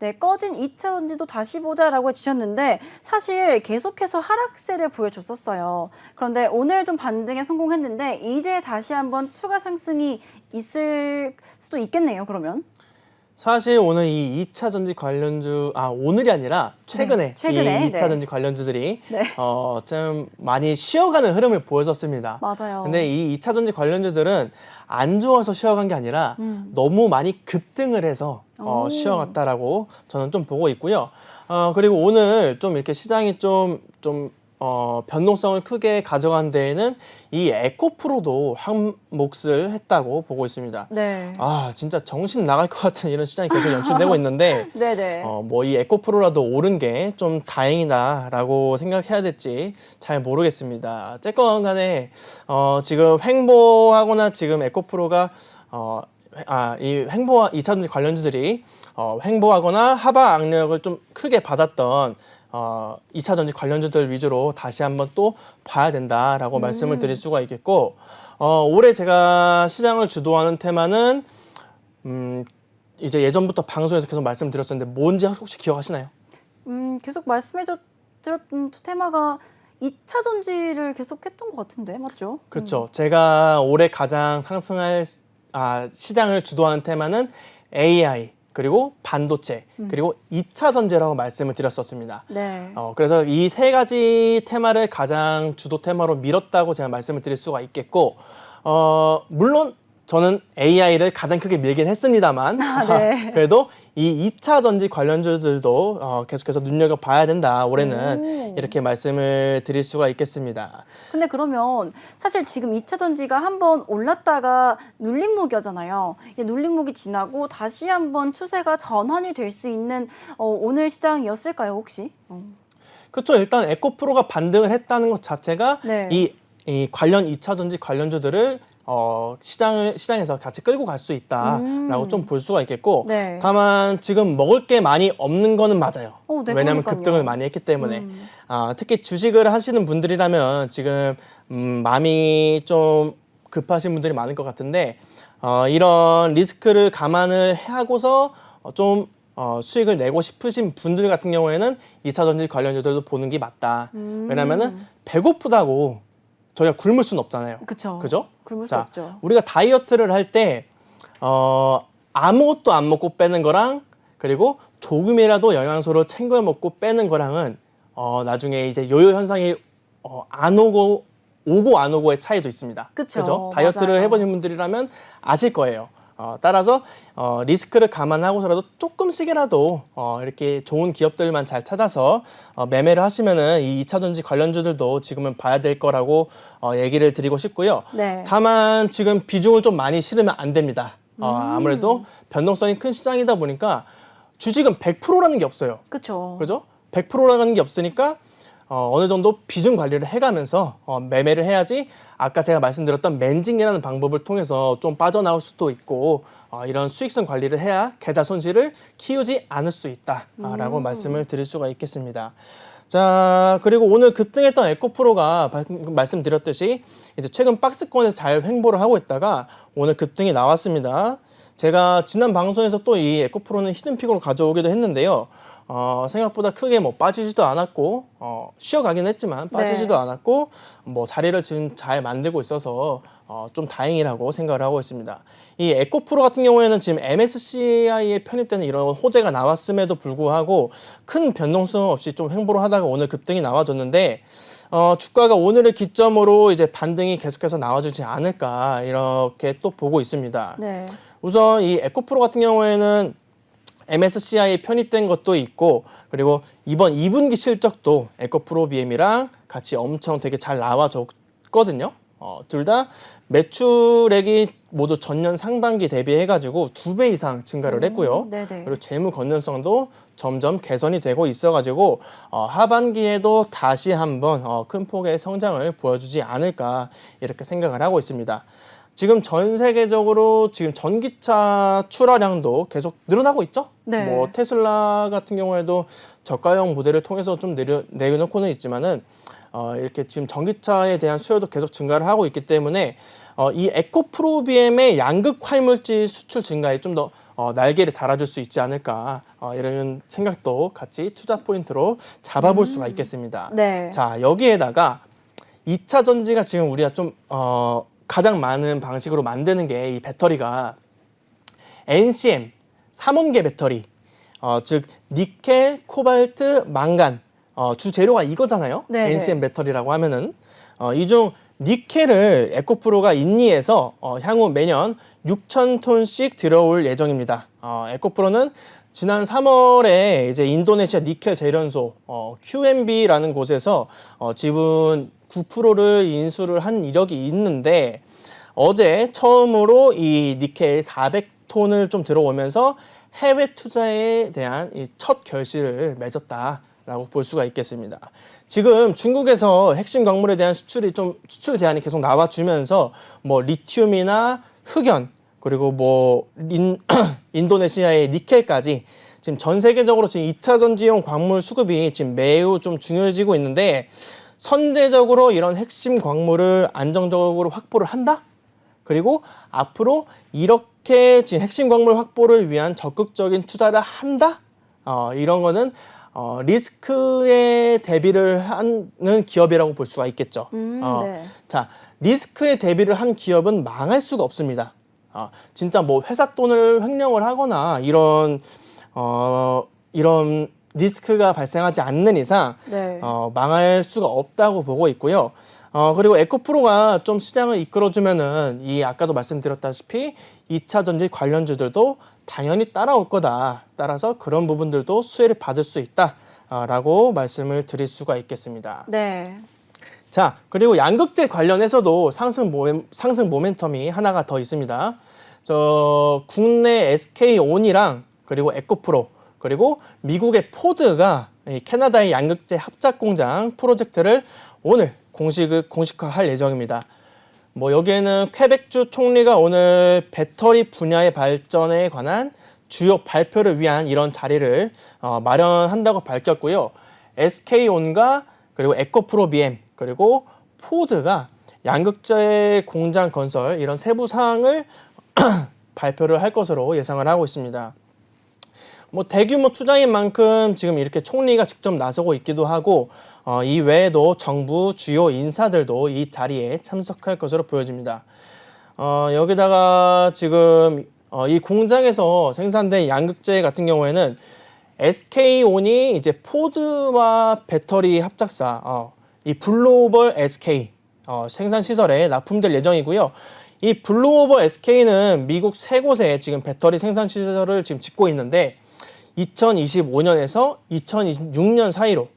네, 꺼진 2차 전지도 다시 보자라고 해주셨는데 사실 계속해서 하락세를 보여줬었어요. 그런데 오늘 좀 반등에 성공했는데 이제 다시 한번 추가 상승이 있을 수도 있겠네요, 그러면. 사실 오늘 이 2차 전지 관련주, 오늘이 아니라 최근에, 네, 최근에, 이 2차 전지 관련주들이 네. 좀 많이 쉬어가는 흐름을 보여줬습니다. 맞아요. 근데 이 2차 전지 관련주들은 안 좋아서 쉬어간 게 아니라 너무 많이 급등을 해서 쉬어갔다라고 저는 좀 보고 있고요. 그리고 오늘 좀 이렇게 시장이 좀 변동성을 크게 가져간 데에는 이 에코프로도 한 몫을 했다고 보고 있습니다. 네. 진짜 정신 나갈 것 같은 이런 시장이 계속 연출되고 있는데, 네네. 뭐 이 에코프로라도 오른 게 좀 다행이다라고 생각해야 될지 잘 모르겠습니다. 어쨌건 간에, 지금 횡보하거나 지금 에코프로가, 이 2차 전지 관련주들이, 횡보하거나 하방 악력을 좀 크게 받았던 2차 전지 관련주들 위주로 다시 한번 또 봐야 된다라고 말씀을 드릴 수가 있겠고, 올해 제가 시장을 주도하는 테마는 이제 예전부터 방송에서 계속 말씀드렸었는데 뭔지 혹시 기억하시나요? 계속 말씀해줬던 테마가 2차 전지를 계속했던 것 같은데, 맞죠? 그렇죠. 제가 올해 가장 상승할 시장을 주도하는 테마는 AI 그리고 반도체 그리고 2차 전지라고 말씀을 드렸었습니다. 네. 그래서 이 세 가지 테마를 가장 주도 테마로 밀었다고 제가 말씀을 드릴 수가 있겠고, 물론 저는 AI를 가장 크게 밀긴 했습니다만 네. 그래도 이 2차 전지 관련주들도 계속해서 눈여겨봐야 된다 올해는 이렇게 말씀을 드릴 수가 있겠습니다. 근데 그러면 사실 지금 2차 전지가 한번 올랐다가 눌림목이었잖아요. 이 눌림목이 지나고 다시 한번 추세가 전환이 될 수 있는 오늘 시장이었을까요, 혹시? 그렇죠. 일단 에코프로가 반등을 했다는 것 자체가 네. 이 관련 2차 전지 관련주들을 시장에서 같이 끌고 갈 수 있다라고 좀 볼 수가 있겠고, 네. 다만 지금 먹을 게 많이 없는 거는 맞아요. 네, 왜냐하면 그러니까요. 급등을 많이 했기 때문에. 특히 주식을 하시는 분들이라면 지금 마음이 좀 급하신 분들이 많을 것 같은데, 이런 리스크를 감안을 하고서 좀 수익을 내고 싶으신 분들 같은 경우에는 2차 전지 관련주들도 보는 게 맞다. 왜냐면은 배고프다고 저희가 굶을 수는 없잖아요. 그쵸. 그죠? 굶을 수 없죠. 우리가 다이어트를 할 때 아무것도 안 먹고 빼는 거랑 그리고 조금이라도 영양소를 챙겨 먹고 빼는 거랑은 나중에 이제 요요 현상이 안 오고 안 오고의 차이도 있습니다. 그쵸. 그죠? 다이어트를 맞아요. 해보신 분들이라면 아실 거예요. 따라서 리스크를 감안하고서라도 조금씩이라도 이렇게 좋은 기업들만 잘 찾아서 매매를 하시면은 이 2차 전지 관련주들도 지금은 봐야 될 거라고 얘기를 드리고 싶고요. 네. 다만 지금 비중을 좀 많이 실으면 안 됩니다. 아무래도 변동성이 큰 시장이다 보니까 주식은 100%라는 게 없어요. 그쵸. 그죠? 100%라는 게 없으니까 어느 정도 비중 관리를 해가면서 매매를 해야지 아까 제가 말씀드렸던 멘징이라는 방법을 통해서 좀 빠져나올 수도 있고 이런 수익성 관리를 해야 계좌 손실을 키우지 않을 수 있다라고 말씀을 드릴 수가 있겠습니다. 자, 그리고 오늘 급등했던 에코프로가 말씀드렸듯이 이제 최근 박스권에서 잘 횡보를 하고 있다가 오늘 급등이 나왔습니다. 제가 지난 방송에서 또 이 에코프로는 히든픽으로 가져오기도 했는데요. 생각보다 크게 뭐 빠지지도 않았고 쉬어가긴 했지만 빠지지도 않았고 뭐 자리를 지금 잘 만들고 있어서 좀 다행이라고 생각을 하고 있습니다. 이 에코프로 같은 경우에는 지금 MSCI에 편입되는 이런 호재가 나왔음에도 불구하고 큰 변동성 없이 좀 횡보를 하다가 오늘 급등이 나와줬는데 주가가 오늘을 기점으로 이제 반등이 계속해서 나와주지 않을까 이렇게 또 보고 있습니다. 네. 우선 이 에코프로 같은 경우에는 MSCI에 편입된 것도 있고 그리고 이번 2분기 실적도 에코프로 BM이랑 같이 엄청 되게 잘 나와줬거든요. 둘 다 매출액이 모두 전년 상반기 대비해가지고 2배 이상 증가를 했고요. 네네. 그리고 재무 건전성도 점점 개선이 되고 있어가지고 하반기에도 다시 한번 큰 폭의 성장을 보여주지 않을까 이렇게 생각을 하고 있습니다. 지금 전 세계적으로 지금 전기차 출하량도 계속 늘어나고 있죠. 네. 뭐 테슬라 같은 경우에도 저가형 모델을 통해서 좀 내놓고는 있지만은 이렇게 지금 전기차에 대한 수요도 계속 증가를 하고 있기 때문에 이 에코프로 BM의 양극 활물질 수출 증가에 좀 더 날개를 달아줄 수 있지 않을까 이런 생각도 같이 투자 포인트로 잡아볼 수가 있겠습니다. 네. 자, 여기에다가 2차 전지가 지금 우리가 좀 가장 많은 방식으로 만드는 게 이 배터리가 NCM 3원계 배터리, 즉 니켈, 코발트, 망간 주 재료가 이거잖아요. 네네. NCM 배터리라고 하면은 이 중 니켈을 에코프로가 인니해서 향후 매년 6,000톤씩 들어올 예정입니다. 에코프로는 지난 3월에 이제 인도네시아 니켈 재련소 QMB라는 곳에서 지분 9%를 인수를 한 이력이 있는데 어제 처음으로 이 니켈 400톤을 좀 들어오면서 해외 투자에 대한 이 첫 결실을 맺었다라고 볼 수가 있겠습니다. 지금 중국에서 핵심 광물에 대한 수출 제한이 계속 나와주면서 뭐 리튬이나 흑연 그리고 뭐 인도네시아의 니켈까지 지금 전 세계적으로 지금 2차 전지용 광물 수급이 지금 매우 좀 중요해지고 있는데 선제적으로 이런 핵심 광물을 안정적으로 확보를 한다? 그리고 앞으로 이렇게 지금 핵심 광물 확보를 위한 적극적인 투자를 한다? 이런 거는 리스크에 대비를 하는 기업이라고 볼 수가 있겠죠. 네. 자, 리스크에 대비를 한 기업은 망할 수가 없습니다. 진짜 뭐 회사 돈을 횡령을 하거나 이런 리스크가 발생하지 않는 이상 네. 망할 수가 없다고 보고 있고요. 그리고 에코프로가 좀 시장을 이끌어주면은 이 아까도 말씀드렸다시피 2차 전지 관련주들도 당연히 따라올 거다. 따라서 그런 부분들도 수혜를 받을 수 있다라고 말씀을 드릴 수가 있겠습니다. 네. 자, 그리고 양극재 관련해서도 상승 모멘텀이 하나가 더 있습니다. 국내 SK온이랑 그리고 에코프로 그리고 미국의 포드가 캐나다의 양극재 합작 공장 프로젝트를 오늘 공식화할 예정입니다. 뭐 여기에는 퀘벡주 총리가 오늘 배터리 분야의 발전에 관한 주요 발표를 위한 이런 자리를 마련한다고 밝혔고요. SK온과 그리고 에코프로 BM 그리고 포드가 양극재 공장 건설 이런 세부 사항을 발표를 할 것으로 예상을 하고 있습니다. 뭐 대규모 투자인 만큼 지금 이렇게 총리가 직접 나서고 있기도 하고 이 외에도 정부 주요 인사들도 이 자리에 참석할 것으로 보여집니다. 여기다가 지금 이 공장에서 생산된 양극재 같은 경우에는 SK온이 이제 포드와 배터리 합작사 이 블루오벌 SK 생산 시설에 납품될 예정이고요. 이 블루오벌 SK는 미국 세 곳에 지금 배터리 생산 시설을 지금 짓고 있는데 2025년에서 2026년 사이로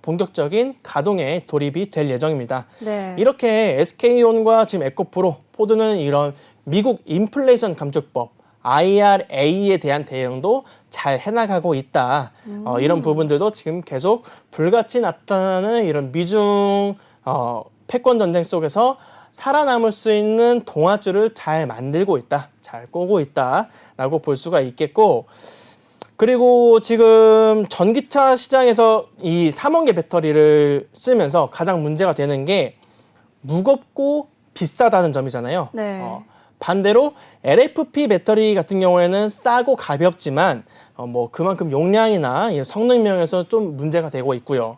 본격적인 가동에 돌입이 될 예정입니다. 네. 이렇게 SK온과 지금 에코프로, 포드는 이런 미국 인플레이션 감축법 IRA에 대한 대응도 잘 해나가고 있다. 이런 부분들도 지금 계속 불같이 나타나는 이런 미중 패권 전쟁 속에서 살아남을 수 있는 동아줄을 잘 만들고 있다. 잘 꼬고 있다라고 볼 수가 있겠고 그리고 지금 전기차 시장에서 이 3원계 배터리를 쓰면서 가장 문제가 되는 게 무겁고 비싸다는 점이잖아요. 네. 반대로 LFP 배터리 같은 경우에는 싸고 가볍지만 뭐 그만큼 용량이나 성능면에서 좀 문제가 되고 있고요.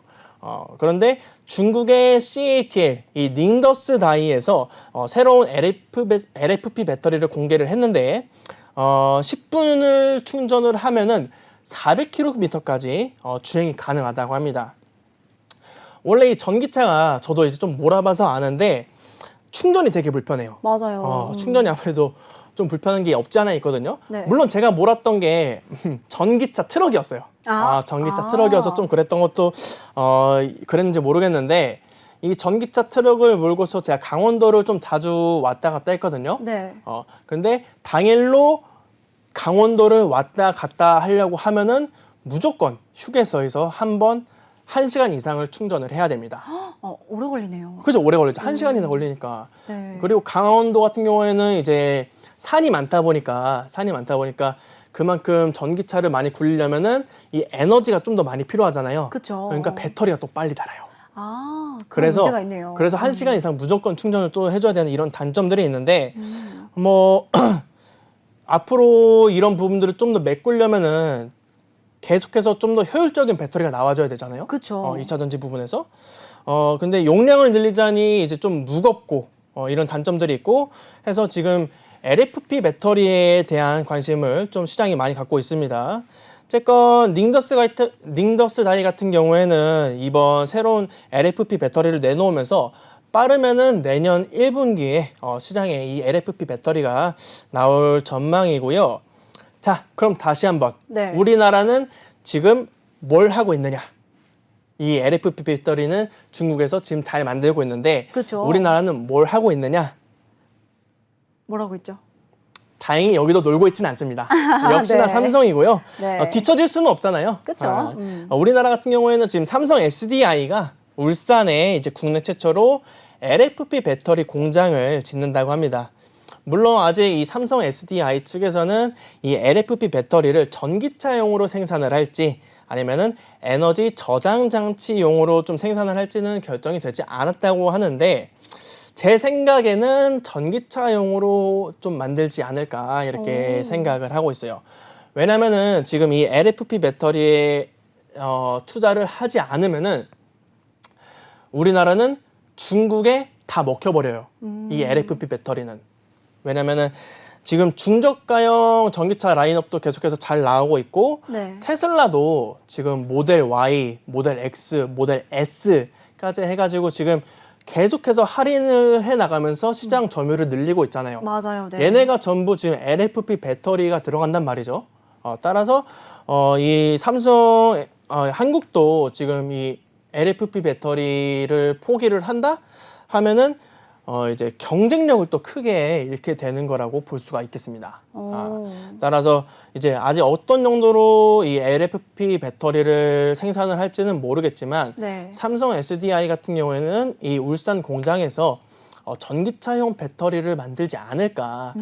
그런데 중국의 CATL, 이 닝더스 다이에서 새로운 LFP 배터리를 공개를 했는데 10분을 충전을 하면은 400km까지 주행이 가능하다고 합니다. 원래 이 전기차가 저도 이제 좀 몰아봐서 아는데 충전이 되게 불편해요. 맞아요. 충전이 아무래도 좀 불편한 게 없지 않아 있거든요. 네. 물론 제가 몰았던 게 전기차 트럭이었어요. 전기차 트럭이어서 좀 그랬던 것도 그랬는지 모르겠는데 이 전기차 트럭을 몰고서 제가 강원도를 좀 자주 왔다 갔다 했거든요. 네. 근데 당일로 강원도를 왔다 갔다 하려고 하면은 무조건 휴게소에서 한 번 1시간 이상을 충전을 해야 됩니다. 오래 걸리네요. 그죠? 오래 걸리죠. 1시간 이상 걸리니까. 네. 그리고 강원도 같은 경우에는 이제 산이 많다 보니까 그만큼 전기차를 많이 굴리려면은 이 에너지가 좀 더 많이 필요하잖아요. 그쵸. 그러니까 배터리가 또 빨리 닳아요. 그런 그래서 문제가 있네요. 그래서 1시간 이상 무조건 충전을 또 해줘야 되는 이런 단점들이 있는데 뭐 앞으로 이런 부분들을 좀 더 메꾸려면은 계속해서 좀 더 효율적인 배터리가 나와줘야 되잖아요. 그쵸. 2차 전지 부분에서. 근데 용량을 늘리자니 이제 좀 무겁고 이런 단점들이 있고 해서 지금 LFP 배터리에 대한 관심을 좀 시장이 많이 갖고 있습니다. 어쨌건 닝더스 다이 같은 경우에는 이번 새로운 LFP 배터리를 내놓으면서 빠르면은 내년 1분기에 시장에 이 LFP 배터리가 나올 전망이고요. 자, 그럼 다시 한번 네. 우리나라는 지금 뭘 하고 있느냐? 이 LFP 배터리는 중국에서 지금 잘 만들고 있는데 그쵸. 우리나라는 뭘 하고 있느냐? 뭐라고 했죠? 다행히 여기도 놀고 있지는 않습니다. 역시나 네. 삼성이고요. 네. 뒤처질 수는 없잖아요. 그쵸. 우리나라 같은 경우에는 지금 삼성 SDI가 울산에 이제 국내 최초로 LFP 배터리 공장을 짓는다고 합니다. 물론 아직 이 삼성 SDI 측에서는 이 LFP 배터리를 전기차용으로 생산을 할지 아니면은 에너지 저장 장치용으로 좀 생산을 할지는 결정이 되지 않았다고 하는데 제 생각에는 전기차용으로 좀 만들지 않을까 이렇게 생각을 하고 있어요. 왜냐면은 지금 이 LFP 배터리에 투자를 하지 않으면은 우리나라는 중국에 다 먹혀버려요. 이 LFP 배터리는. 왜냐면은 지금 중저가형 전기차 라인업도 계속해서 잘 나오고 있고 네. 테슬라도 지금 모델 Y, 모델 X, 모델 S까지 해가지고 지금 계속해서 할인을 해나가면서 시장 점유율을 늘리고 있잖아요. 맞아요. 네. 얘네가 전부 지금 LFP 배터리가 들어간단 말이죠. 따라서 이 삼성 한국도 지금 이 LFP 배터리를 포기를 한다 하면은 이제 경쟁력을 또 크게 잃게 되는 거라고 볼 수가 있겠습니다. 따라서 이제 아직 어떤 정도로 이 LFP 배터리를 생산을 할지는 모르겠지만 네. 삼성 SDI 같은 경우에는 이 울산 공장에서 전기차용 배터리를 만들지 않을까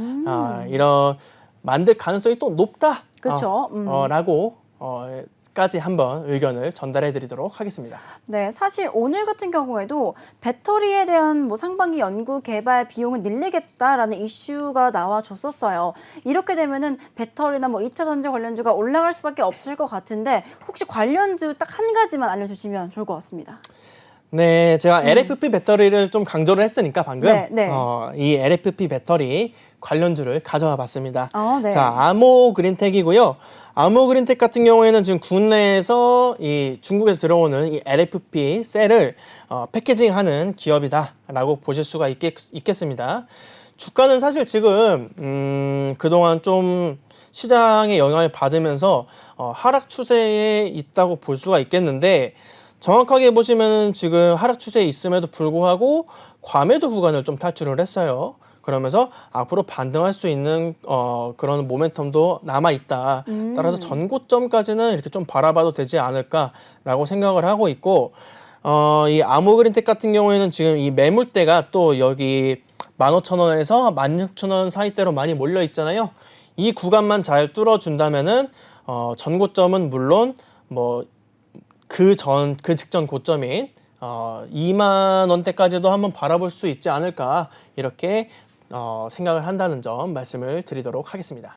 이런 만들 가능성이 또 높다. 그쵸. 라고 까지 한번 의견을 전달해 드리도록 하겠습니다. 네, 사실 오늘 같은 경우에도 배터리에 대한 뭐 상반기 연구 개발 비용을 늘리겠다라는 이슈가 나와줬었어요. 이렇게 되면은 배터리나 뭐 2차 전지 관련주가 올라갈 수밖에 없을 것 같은데 혹시 관련주 딱 한 가지만 알려주시면 좋을 것 같습니다. 네, 제가 LFP 배터리를 좀 강조를 했으니까 방금 네. 이 LFP 배터리 관련주를 가져와 봤습니다. 네. 자, 아모그린텍이고요. 아모그린텍 같은 경우에는 지금 국내에서 이 중국에서 들어오는 이 LFP 셀을 패키징하는 기업이다라고 보실 수가 있겠습니다. 주가는 사실 지금 그동안 좀 시장의 영향을 받으면서 하락 추세에 있다고 볼 수가 있겠는데 정확하게 보시면 지금 하락 추세에 있음에도 불구하고 과매도 구간을 좀 탈출을 했어요. 그러면서 앞으로 반등할 수 있는 그런 모멘텀도 남아 있다. 따라서 전고점까지는 이렇게 좀 바라봐도 되지 않을까라고 생각을 하고 있고 이 아모그린텍 같은 경우에는 지금 이 매물대가 또 여기 15,000원에서 16,000원 사이대로 많이 몰려 있잖아요. 이 구간만 잘 뚫어준다면은 전고점은 물론 뭐 그 직전 고점인 2만 원대까지도 한번 바라볼 수 있지 않을까 이렇게 생각을 한다는 점 말씀을 드리도록 하겠습니다.